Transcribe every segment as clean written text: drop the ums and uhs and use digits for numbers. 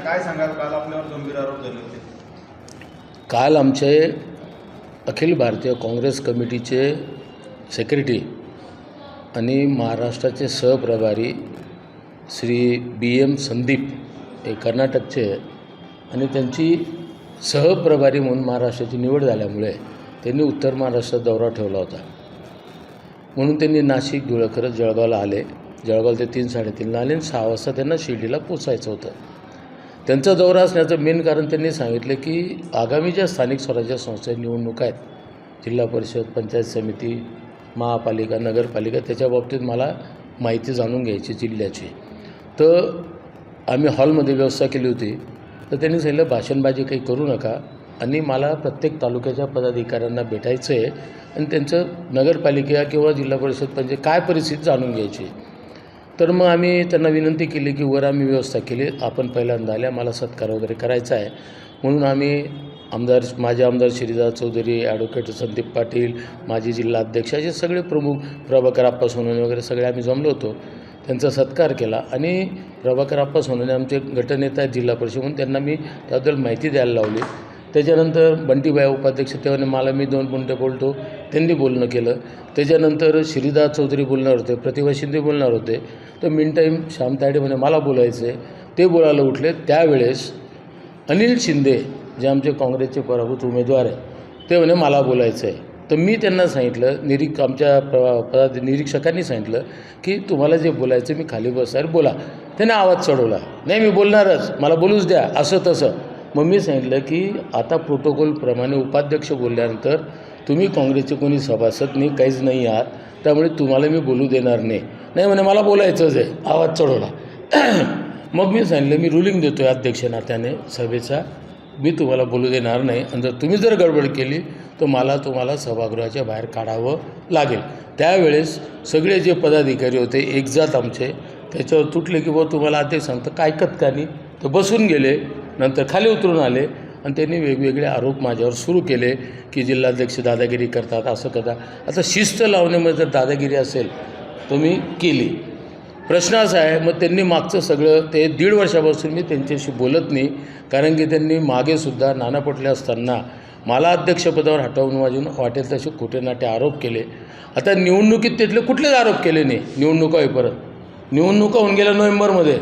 काय सांगाल? काल आपल्यावर गंभीर आरोप झाले होते. काल आमचे अखिल भारतीय काँग्रेस कमिटीचे सेक्रेटरी आणि महाराष्ट्राचे सहप्रभारी श्री BM संदीप हे कर्नाटकचे आणि त्यांची सहप्रभारी म्हणून महाराष्ट्राची निवड झाल्यामुळे त्यांनी उत्तर महाराष्ट्रात दौरा ठेवला होता. म्हणून त्यांनी नाशिक धुळे करत जळगावला आले. जळगावला ते 3-3:30ला आले आणि 6 वाजता त्यांना शिर्डीला पोचायचं होतं. त्यांचा दौरा असण्याचं मेन कारण त्यांनी सांगितलं की आगामी ज्या स्थानिक स्वराज्य संस्था निवडणुका आहेत, जिल्हा परिषद, पंचायत समिती, महापालिका, नगरपालिका, त्याच्या बाबतीत मला माहिती जाणून घ्यायची जिल्ह्याची. तर आम्ही हॉलमध्ये व्यवस्था केली होती. तर त्यांनी सांगितलं भाषणबाजी काही करू नका आणि मला प्रत्येक तालुक्याच्या पदाधिकाऱ्यांना भेटायचं आहे आणि त्यांचं नगरपालिका किंवा जिल्हा परिषद पंचायत काय परिस्थिती जाणून घ्यायची. तर मग आम्ही त्यांना विनंती केली की वर आम्ही व्यवस्था केली, आपण पहिल्यांदा आल्या, मला सत्कार वगैरे करायचा आहे. म्हणून आम्ही माझे आमदार श्रीदास चौधरी, ॲडव्होकेट संदीप पाटील, माजी जिल्हा अध्यक्ष, असे सगळे प्रमुख, प्रभाकर आप्पा सोनवणे वगैरे सगळे आम्ही जमलो होतो. त्यांचा सत्कार केला आणि प्रभाकर आप्पा सोनवणे आमचे गटनेता आहेत जिल्हा परिषद, म्हणून त्यांना मी त्याबद्दल माहिती द्यायला लावली. त्याच्यानंतर बंटीबाई उपाध्यक्ष तेव्हा मला मी 2 मिनिटं बोलतो, त्यांनी बोलणं केलं. त्याच्यानंतर श्रीदास चौधरी बोलणार होते, प्रतिभा शिंदे बोलणार होते. तर मिन टाईम श्याम तायडे म्हणे मला बोलायचं आहे, ते बोलायला उठले. त्यावेळेस अनिल शिंदे जे आमचे काँग्रेसचे पराभूत उमेदवार आहे, ते म्हणे मला बोलायचं आहे. तर मी त्यांना सांगितलं, आमच्या निरीक्षकांनी सांगितलं की तुम्हाला जे बोलायचं मी खाली बसणार, बोला. त्याने आवाज चढवला, नाही मी बोलणारच, मला बोलूच द्या, असं तसं. मग मी सांगितलं की आता प्रोटोकॉलप्रमाणे उपाध्यक्ष बोलल्यानंतर तुम्ही काँग्रेसचे कोणी सभासद नाही, काहीच नाही आहात, त्यामुळे तुम्हाला मी बोलू देणार नाही. नाही म्हणे मला बोलायचंच आहे, आवाज चढवला. मग मी सांगितलं मी रुलिंग देतो आहे अध्यक्ष नात्याने सभेचा, मी तुम्हाला बोलू देणार नाही आणि जर तुम्ही गडबड केली तर मला तुम्हाला सभागृहाच्या बाहेर काढावं लागेल. त्यावेळेस सगळे जे पदाधिकारी होते एकजात आमचे त्याच्यावर तुटले की बुवा तुम्हाला अध्यक्ष सांगतं काय ऐकत का नाही. तर बसून गेले, नंतर खाली उतरून आले आणि त्यांनी वेगवेगळे आरोप माझ्यावर सुरू केले की जिल्हाध्यक्ष दादागिरी करतात, असं करतात. आता शिस्त लावण्यामध्ये जर दादागिरी असेल तर मी केली. प्रश्न असा आहे, मग त्यांनी मागचं सगळं ते 1.5 वर्षापासून मी त्यांच्याशी बोलत नाही, कारण की त्यांनी मागेसुद्धा नाना पटोले असताना मला अध्यक्षपदावर हटवून वाटेल तसे खोटे नाटे आरोप केले. आता निवडणुकीत त्यातले कुठलेच आरोप केले नाही. निवडणुका होईपर्यंत निवडणुका होऊन गेल्या नोव्हेंबरमध्ये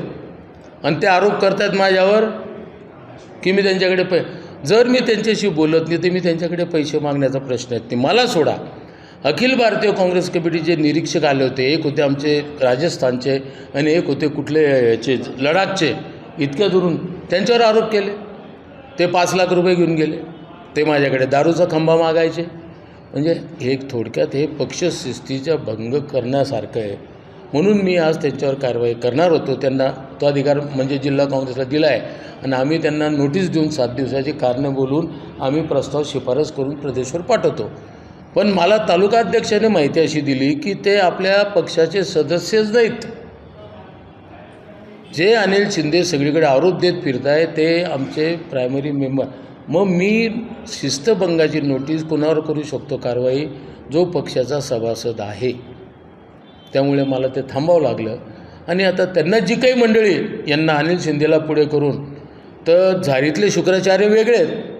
आणि ते आरोप करतात माझ्यावर की मी त्यांच्याकडे जर मी त्यांच्याशी बोलत नाही तर मी त्यांच्याकडे पैसे मागण्याचा प्रश्न आहे. ते मला सोडा. अखिल भारतीय काँग्रेस कमिटीचे निरीक्षक आले होते, एक होते आमचे राजस्थानचे आणि एक होते कुठले याचे लडाखचे, इतक्या दुरून त्यांच्यावर आरोप केले. ते 5 लाख रुपये घेऊन गेले, ते माझ्याकडे दारूचा खंबा मागायचे. म्हणजे एक थोडक्यात हे पक्षशिस्तीचा भंग करण्यासारखं आहे. म्हणून मी आज त्यांच्यावर कारवाई करणार होतो. त्यांना तो अधिकार म्हणजे जिल्हा काँग्रेसला दिला आहे आणि आम्ही त्यांना नोटीस देऊन 7 दिवसाची कारणं बोलून आम्ही प्रस्ताव शिफारस करून प्रदेशवर पाठवतो. पण मला तालुका अध्यक्षाने माहिती अशी दिली की ते आपल्या पक्षाचे सदस्यच नाहीत. जे अनिल शिंदे सगळीकडे आरोप देत फिरत आहे ते आमचे प्रायमरी मेंबर. मग मी शिस्तभंगाची नोटीस कोणावर करू शकतो कारवाई? जो पक्षाचा सभासद आहे. त्यामुळे मला ते थांबावं लागलं. आणि आता त्यांना जी काही मंडळी यांना अनिल शिंदेला पुढे करून तर झारीतले शुक्राचार्य वेगळे आहेत.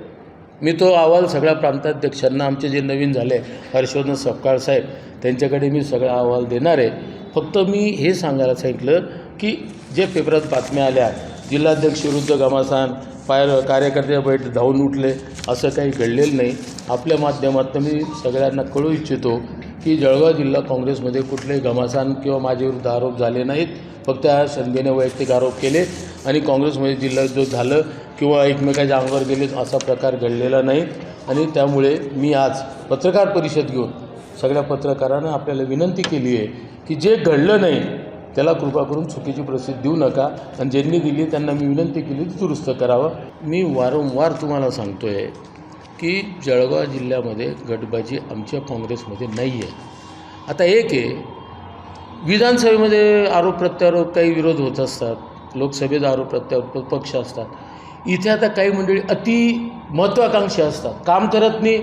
मी तो अहवाल सगळ्या प्रांताध्यक्षांना आमचे जे नवीन झाले हर्षवर्धन सपकाळ साहेब त्यांच्याकडे मी सगळा अहवाल देणार आहे. फक्त मी हे सांगायला सांगितलं की जे पेपरात बातम्या आल्या जिल्हाध्यक्ष विरुद्ध घमासान कार्यकर्ते बैठ धावून उठले, असं काही घडलेलं नाही. आपल्या माध्यमातून मी सगळ्यांना कळू इच्छितो की जळगाव जिल्हा काँग्रेसमध्ये कुठलेही घमासान किंवा माझ्याविरुद्ध आरोप झाले नाहीत. फक्त शिंदेने वैयक्तिक आरोप केले आणि काँग्रेसमध्ये जिल्हा जो झालं किंवा एकमेकाच्या अंगावर गेले असा प्रकार घडलेला नाही. आणि त्यामुळे मी आज पत्रकार परिषद घेऊन सगळ्या पत्रकारांना आपल्याला विनंती केली आहे की जे घडलं नाही त्याला कृपा करून चुकीची प्रसिद्धी देऊ नका आणि ज्यांनी दिली त्यांना मी विनंती केली की दुरुस्त करावं. मी वारंवार तुम्हाला सांगतो आहे की जळगाव जिल्ह्यामध्ये गटबाजी आमच्या काँग्रेसमध्ये नाही आहे. आता एक आहे, विधानसभेमध्ये आरोप प्रत्यारोप काही विरोध होत असतात, लोकसभेत आरोप प्रत्यारोप पक्ष असतात. इथे आता काही मंडळी अति महत्त्वाकांक्षी असतात, काम करत नाही.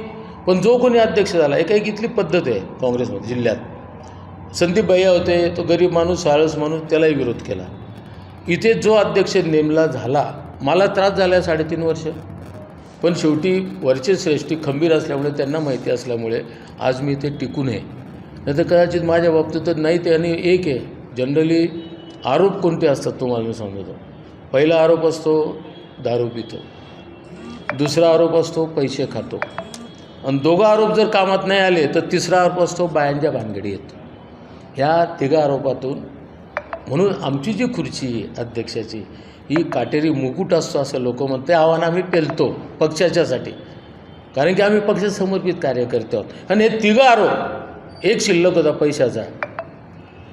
पण जो कोणी अध्यक्ष झाला, एक इथली पद्धत आहे काँग्रेसमध्ये जिल्ह्यात. संदीप भैया होते, तो गरीब माणूस, साळस माणूस, त्यालाही विरोध केला. इथे जो अध्यक्ष नेमला झाला मला त्रास झाला आहे 3.5 वर्ष, पण शेवटी वरचे श्रेष्ठी खंबीर असल्यामुळे, त्यांना माहिती असल्यामुळे आज मी ते टिकून आहे. नाही तर कदाचित माझ्या बाबतीत तर नाही ते. आणि एक आहे, जनरली आरोप कोणते असतात तुम्हाला मी सांगतो. पहिला आरोप असतो दारू पितो, दुसरा आरोप असतो पैसे खातो, आणि दोघं आरोप जर कामात नाही आले तर तिसरा आरोप असतो बायांच्या भानगडी येतो. ह्या तिघा आरोपातून, म्हणून आमची जी खुर्ची आहे अध्यक्षाची, ही काटेरी मुकुट असतो असं लोक म्हणतात. ते आव्हान आम्ही पेलतो पक्षाच्यासाठी, कारण की आम्ही पक्ष समर्पित कार्यकर्ते आहोत. आणि हे तिघं आरोप, एक शिल्लक होता पैशाचा,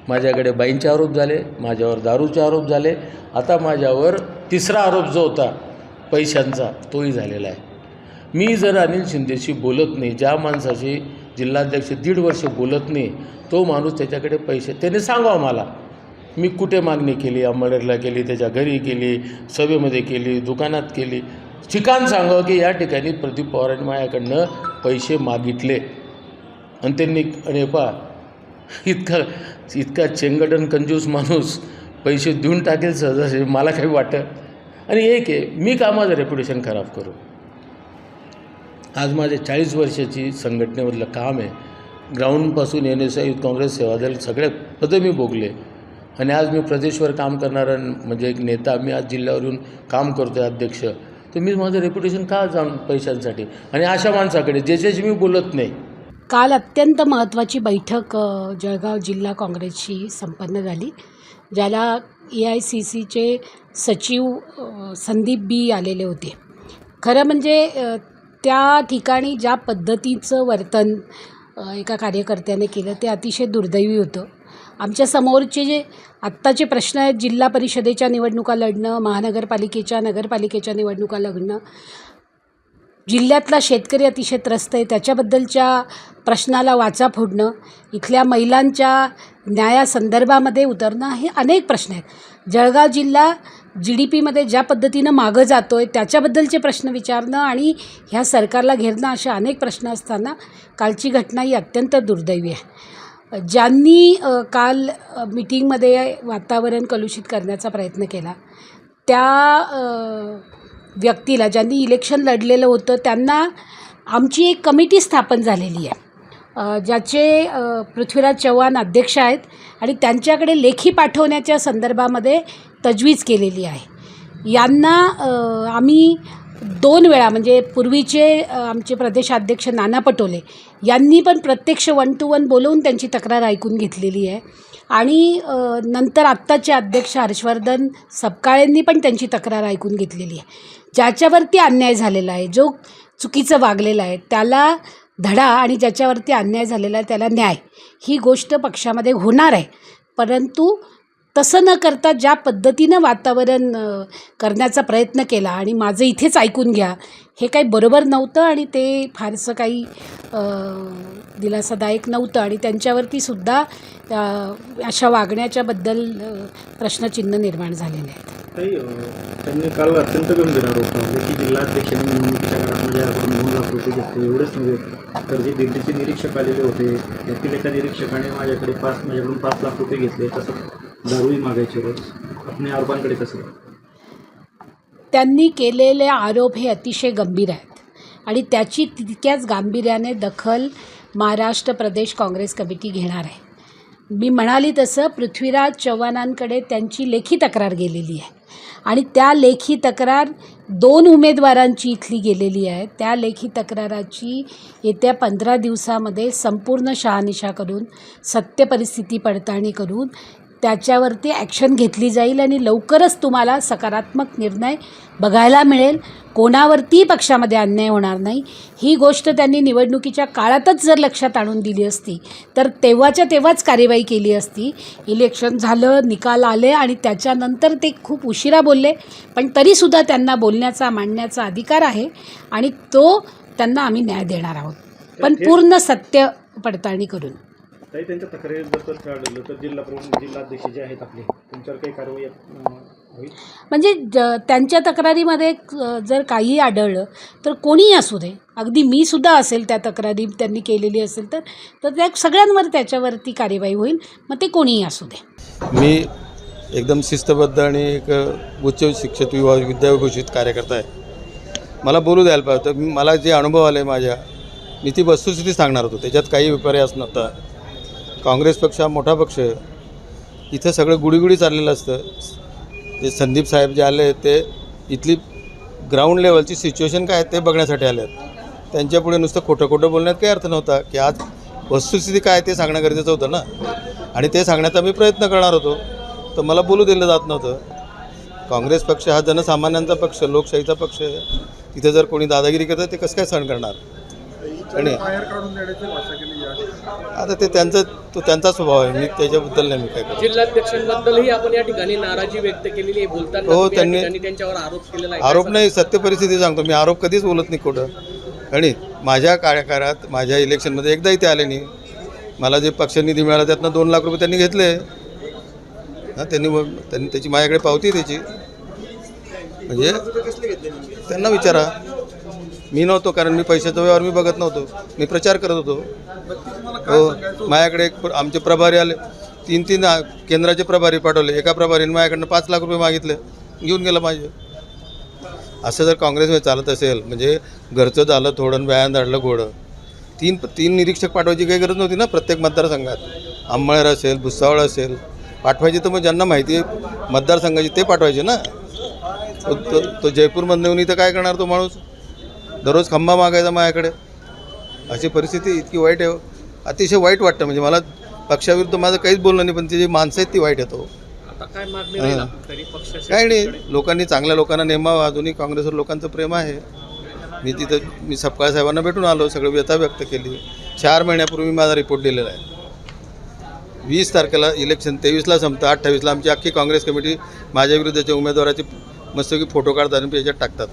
माझ्याकडे बाईंचे आरोप झाले, माझ्यावर दारूचे आरोप झाले, आता माझ्यावर तिसरा आरोप जो होता पैशांचा तोही झालेला आहे. मी जर अनिल शिंदेशी बोलत नाही, ज्या माणसाशी जिल्हाध्यक्ष 1.5 वर्ष बोलत नाही, तो माणूस त्याच्याकडे पैसे, त्याने सांगावं मला मी कुठे मागणी केली, अंबळनेरला केली, त्याच्या घरी केली, सभेमध्ये केली, दुकानात केली, ठिकाण सांगावं की या ठिकाणी प्रदीप पवारांनी माझ्याकडनं पैसे मागितले. आणि त्यांनी, आणि पहा इतका चेंगटन कंजूस माणूस पैसे देऊन टाकेल सहजासहजी, मला काही वाटत. आणि एक आहे, मी का माझं रेप्युटेशन खराब करू. आज माझे 40 वर्षाची संघटनेमधलं काम आहे. ग्राउंडपासून NSI, युथ काँग्रेस, सेवादल सगळ्या पदं मी भोगले. आणि आज मी प्रदेशवर काम करणारा म्हणजे एक नेता, मी आज जिल्ह्यावर येऊन काम करतो आहे अध्यक्ष. तर मी माझं रेप्युटेशन का जाऊन पैशांसाठी आणि अशा माणसाकडे ज्याच्याशी मी बोलत नाही. काल अत्यंत महत्त्वाची बैठक जळगाव जिल्हा काँग्रेसची संपन्न झाली, ज्याला AICCचे सचिव संदीप बी आलेले होते. खरं म्हणजे त्या ठिकाणी ज्या पद्धतीचं वर्तन एका कार्यकर्त्याने केलं ते अतिशय दुर्दैवी होतं. आमच्या समोरचे जे आत्ताचे प्रश्न आहेत, जिल्हा परिषदेच्या निवडणुका लढणं, महानगरपालिकेच्या, नगरपालिकेच्या निवडणुका लढणं, जिल्ह्यातला शेतकरी अतिशय त्रस्त आहे त्याच्याबद्दलच्या प्रश्नाला वाचा फोडणं, इथल्या महिलांच्या न्यायासंदर्भामध्ये उतरणं, हे अनेक प्रश्न आहेत. जळगाव जिल्हा GDPमध्ये ज्या पद्धतीनं मागं जातो आहे त्याच्याबद्दलचे प्रश्न विचारणं आणि ह्या सरकारला घेरणं, अशा अनेक प्रश्न असताना कालची घटना ही अत्यंत दुर्दैवी आहे. ज्यांनी काल मीटिंगमध्ये वातावरण कलुषित करण्याचा प्रयत्न केला, त्या व्यक्तीला, ज्यांनी इलेक्शन लढलेलं होतं, त्यांना आमची एक कमिटी स्थापन झालेली आहे, ज्याचे पृथ्वीराज चव्हाण अध्यक्ष आहेत आणि त्यांच्याकडे लेखी पाठवण्याच्या संदर्भामध्ये तजवीज केलेली आहे. यांना आम्ही 2 वेळा, म्हणजे पूर्वीचे आमचे प्रदेशाध्यक्ष नाना पटोले यांनी पण प्रत्यक्ष 1 to 1 बोलवून त्यांची तक्रार ऐकून घेतलेली आहे. आणि नंतर आत्ताचे अध्यक्ष हर्षवर्धन सपकाळेंनी पण त्यांची तक्रार ऐकून घेतलेली आहे. ज्याच्यावरती अन्याय झालेला आहे, जो चुकीचं वागलेला आहे, त्याला धडा, आणि ज्याच्यावरती अन्याय झालेला आहे त्याला न्याय, ही गोष्ट पक्षामध्ये होणार आहे. परंतु तसं न करता ज्या पद्धतीनं वातावरण करण्याचा प्रयत्न केला आणि माझं इथेच ऐकून घ्या, हे काही बरोबर नव्हतं आणि ते फारसं काही दिलासादायक नव्हतं. आणि त्यांच्यावरती सुद्धा अशा वागण्याच्याबद्दल प्रश्नचिन्ह निर्माण झालेले आहेत. त्यांनी काल अत्यंत गंभीर आरोप लावले की जिल्हाध्यक्षांनी निवडणुकीच्या काळात माझ्याकडून 2 लाख रुपये घेतले. एवढंच नव्हे तर जे दिल्लीचे निरीक्षक आलेले होते, त्यातील एका निरीक्षकाने माझ्याकडून 5 लाख रुपये घेतले, तसंच दारूही मागायचे रोज. आपल्या आरोपांकडे कसं? त्यांनी केलेले आरोप हे अतिशय गंभीर आहेत आणि त्याची तितक्याच गांभीर्याने दखल महाराष्ट्र प्रदेश काँग्रेस कमिटी घेणार आहे. मी म्हणाली तसं पृथ्वीराज चव्हाणांकडे त्यांची लेखी तक्रार गेलेली आहे आणि त्या लेखी तक्रार 2 उमेदवारांची इथली गेलेली आहे. त्या लेखी तक्राराची येत्या 15 दिवसामध्ये संपूर्ण शहानिशा करून, सत्य परिस्थिती पडताळणी करून त्याच्यावरती ॲक्शन घेतली जाईल आणि लवकरच तुम्हाला सकारात्मक निर्णय बघायला मिळेल. कोणावरती पक्षामध्ये अन्याय होणार नाही, ही गोष्ट त्यांनी निवडणुकीच्या काळातच जर लक्षात आणून दिली असती तर तेव्हाच्या तेव्हाच कार्यवाही केली असती. इलेक्शन झालं, निकाल आले आणि त्याच्यानंतर ते खूप उशिरा बोलले, पण तरीसुद्धा त्यांना बोलण्याचा, मांडण्याचा अधिकार आहे आणि तो त्यांना आम्ही न्याय देणार आहोत, पण पूर्ण सत्य पडताळणी करून. काही त्यांच्या तक्रारीबद्दल काय आढळलं तर जिल्हाध्यक्ष जे आहेत आपले, त्यांच्यावर काही कारवाई होईल? म्हणजे त्यांच्या तक्रारीमध्ये जर काही आढळलं तर कोणीही असू दे, अगदी मी सुद्धा असेल, त्या तक्रारी त्यांनी केलेली असेल तर त्या सगळ्यांवर त्याच्यावरती कार्यवाही होईल, मग ते कोणीही असू दे. मी एकदम शिस्तबद्ध आणि एक उच्च शिक्षित विद्याविभूषित कार्यकर्ता आहे. मला बोलू द्यायला पाहिजे होतं. मला जे अनुभव आले माझ्या, मी ती वस्तुस्थिती सांगणार होतो. त्याच्यात काही विपर्यास नव्हता. काँग्रेस पक्ष हा मोठा पक्ष आहे. इथं सगळं गुडीगुडी चाललेलं असतं. जे संदीप साहेब जे आले ते इथली ग्राउंड लेवलची सिच्युएशन काय आहे ते बघण्यासाठी आले आहेत. त्यांच्यापुढे नुसतं खोटं खोटं बोलण्यात काही अर्थ नव्हता की आज वस्तुस्थिती काय ते सांगणं गरजेचं होतं ना, आणि ते सांगण्याचा मी प्रयत्न करणार होतो. तर मला बोलू दिलं जात नव्हतं. काँग्रेस पक्ष हा जनसामान्यांचा पक्ष, लोकशाहीचा पक्ष आहे. तिथे जर कोणी दादागिरी करतं ते कसं काय सहन करणार? आणि आता ते त्यांचा स्वभाव आहे. मी त्याच्याबद्दल नाही मी काय करतो. जिल्हाध्यक्षांबद्दलही आपण या ठिकाणी नाराजी व्यक्त केलेली आहे. बोलताना हो, तुम्ही या त्यांनी- ठिकाणी त्यांच्यावर आरोप केलेला आहे. आरोप नाही, सत्य परिस्थिती सांगतो. मी आरोप कधीच बोलत नाही खोटं. आणि माझ्या कार्यकाळात माझ्या इलेक्शनमध्ये एकदाही ते आले नाही. मला जे पक्ष निधी मिळाला त्यातनं 2 लाख रुपये त्यांनी घेतले. हां, त्यांनी त्याची माझ्याकडे पावती त्याची. म्हणजे त्यांना विचारा. मी नव्हतो, कारण मी पैशाचा व्यवहार मी बघत नव्हतो. मी प्रचार करत होतो. हो, माझ्याकडे आमचे प्रभारी आले. 3 केंद्राचे प्रभारी पाठवले. एका प्रभारीने माझ्याकडनं 5 लाख रुपये मागितले, घेऊन गेला माझे. असं जर काँग्रेसमध्ये चालत असेल, म्हणजे घरचं झालं थोडं, व्यायाम धाडलं घोडं. 3 निरीक्षक पाठवायची काही गरज नव्हती ना प्रत्येक मतदारसंघात. अंमळनेर असेल, भुसावळ असेल, पाठवायची तर मग ज्यांना माहिती आहे मतदारसंघाची ते पाठवायचे ना. तो जयपूरमधून येऊन इथं काय करणार तो माणूस? दररोज खंबा मागायचा माझ्याकडे. अशी परिस्थिती इतकी वाईट आहे. अतिशय वाईट वाटतं. म्हणजे मला पक्षाविरुद्ध माझं काहीच बोलणं नाही, पण ती जी माणसं आहेत ती वाईट येतो. आता काय मागणी राहील आपली तरी पक्षाची? काय नाही, लोकांनी चांगल्या लोकांना नेमावं. अजूनही काँग्रेसवर लोकांचं प्रेम आहे. मी सपकाळ साहेबांना भेटून आलो, सगळं व्यथा व्यक्त केली. 4 महिन्यापूर्वी मी माझा रिपोर्ट दिलेला आहे. 20 तारखेला इलेक्शन, 23ला संपतं, 28ला आमची अख्खी काँग्रेस कमिटी माझ्या विरुद्धच्या उमेदवाराचे मस्तपैकी फोटो काढतात आणि याच्यात टाकतात.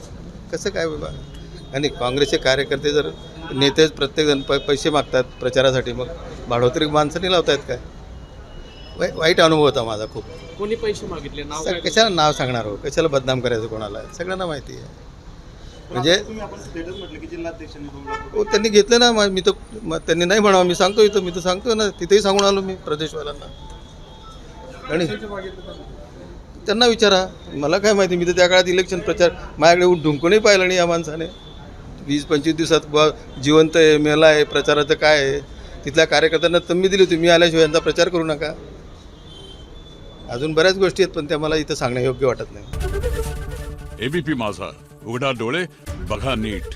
कसं काय बाबा? आणि काँग्रेसचे कार्यकर्ते जर नेतेच प्रत्येकजण पैसे मागतात प्रचारासाठी, मग भाडोत्री माणसं नाही लावतायत काय? वाईट अनुभव होता माझा खूप. कोणी पैसे मागितले? नाव काय? कशाला नाव सांगणार हो? कशाला बदनाम करायचं कोणाला? सगळ्यांना माहिती आहे. म्हणजे हो, त्यांनी घेतलं ना. मी तर त्यांनी नाही म्हणावं, मी सांगतो इथं. मी तर सांगतो ना, तिथेही सांगून आलो मी प्रदेशवाल्यांना. आणि त्यांना विचारा, मला काय माहिती. मी तर त्या काळात इलेक्शन प्रचार माझ्याकडे ढुंकूनही पाहिलं नाही या माणसाने. 20-25 दिवसात जिवंत आहे, मेला आहे, प्रचाराचं काय आहे. तिथल्या कार्यकर्त्यांना तंबी दिली होती, मी आल्याशिवाय यांचा प्रचार करू नका. अजून बऱ्याच गोष्टी आहेत, पण त्या मला इथं सांगणं योग्य वाटत नाही. एबीपी माझा, उघडा डोळे बघा नीट.